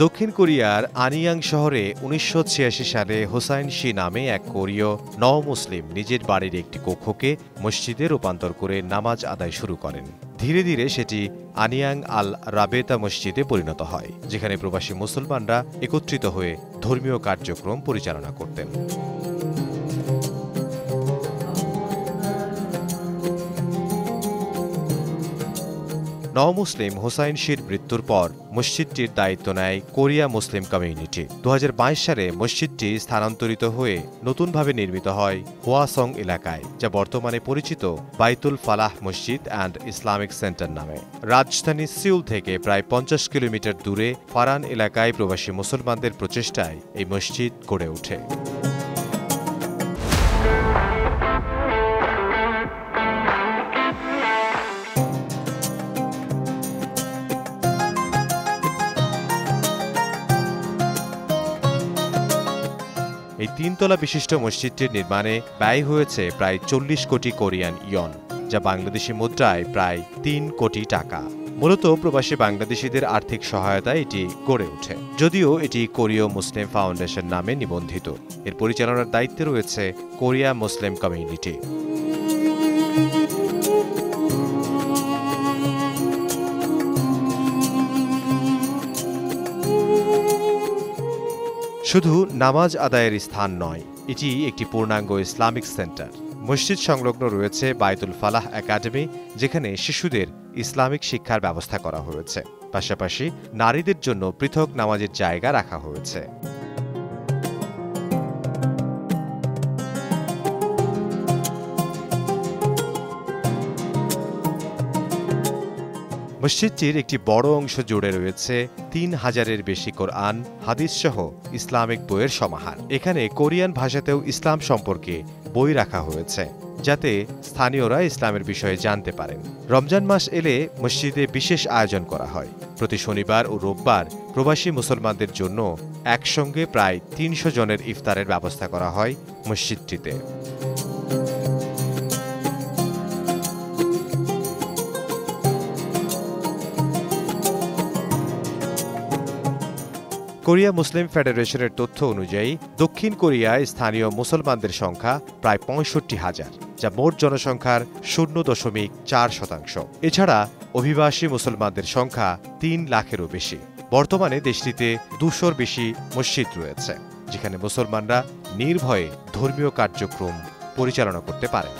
দক্ষিণ কোরিয়ার আনিয়াং শহরে ১৯৮৬ সালে হোসাইন শি নামে এক কোরীয় নও-মুসলিম নিজের বাড়ির একটি কক্ষকে মসজিদে রূপান্তর করে নামাজ আদায় শুরু করেন। ধীরে ধীরে সেটি আনিয়াং আল রাবেতা মসজিদে পরিণত হয়, যেখানে প্রবাসী মুসলমানরা একত্রিত হয়ে ধর্মীয় কার্যক্রম পরিচালনা করতেন। নও-মুসলিম হোসাইন শির মৃত্যুর পর মসজিদটির দায়িত্ব নেয় কোরিয়া মুসলিম কমিউনিটি। ২০২২ সালে মসজিদটি স্থানান্তরিত হয়ে নতুনভাবে নির্মিত হয় হোয়াসং এলাকায়, যা বর্তমানে পরিচিত বাইতুল ফালাহ মসজিদ অ্যান্ড ইসলামিক সেন্টার নামে। রাজধানী সিউল থেকে প্রায় ৫০ কিলোমিটার দূরে ফারান এলাকায় প্রবাসী মুসলমানদের প্রচেষ্টায় এই মসজিদ গড়ে ওঠে। এই ৩ তলা বিশিষ্ট মসজিদটির নির্মাণে ব্যয় হয়েছে প্রায় ৪০ কোটি কোরিয়ান ইয়ন, যা বাংলাদেশি মুদ্রায় প্রায় ৩ কোটি টাকা। মূলত প্রবাসী বাংলাদেশিদের আর্থিক সহায়তায় এটি গড়ে ওঠে, যদিও এটি কোরীয় মুসলিম ফাউন্ডেশন নামে নিবন্ধিত। এর পরিচালনার দায়িত্বে রয়েছে কোরিয়া মুসলিম কমিউনিটি। শুধু নামাজ আদায়ের স্থান নয়, এটি একটি পূর্ণাঙ্গ ইসলামিক সেন্টার। মসজিদ সংলগ্ন রয়েছে বাইতুল ফালাহ একাডেমি, যেখানে শিশুদের ইসলামিক শিক্ষার ব্যবস্থা করা হয়েছে। পাশাপাশি নারীদের জন্য পৃথক নামাজের জায়গা রাখা হয়েছে। মসজিদটির একটি বড় অংশ জুড়ে রয়েছে ৩,০০০-এর বেশি কোরআন, হাদিস সহ ইসলামিক বইয়ের সমাহার। এখানে কোরিয়ান ভাষাতেও ইসলাম সম্পর্কে বই রাখা হয়েছে, যাতে স্থানীয়রা ইসলামের বিষয়ে জানতে পারেন। রমজান মাস এলে মসজিদে বিশেষ আয়োজন করা হয়। প্রতি শনিবার ও রোববার প্রবাসী মুসলমানদের জন্য একসঙ্গে প্রায় ৩০০ জনের ইফতারের ব্যবস্থা করা হয় মসজিদটিতে। কোরিয়া মুসলিম ফেডারেশনের তথ্য অনুযায়ী দক্ষিণ কোরিয়ায় স্থানীয় মুসলমানদের সংখ্যা প্রায় ৬৫,০০০, যা মোট জনসংখ্যার ০.৪%। এছাড়া অভিবাসী মুসলমানদের সংখ্যা ৩ লাখেরও বেশি। বর্তমানে দেশটিতে ২০০-র বেশি মসজিদ রয়েছে, যেখানে মুসলমানরা নির্ভয়ে ধর্মীয় কার্যক্রম পরিচালনা করতে পারেন।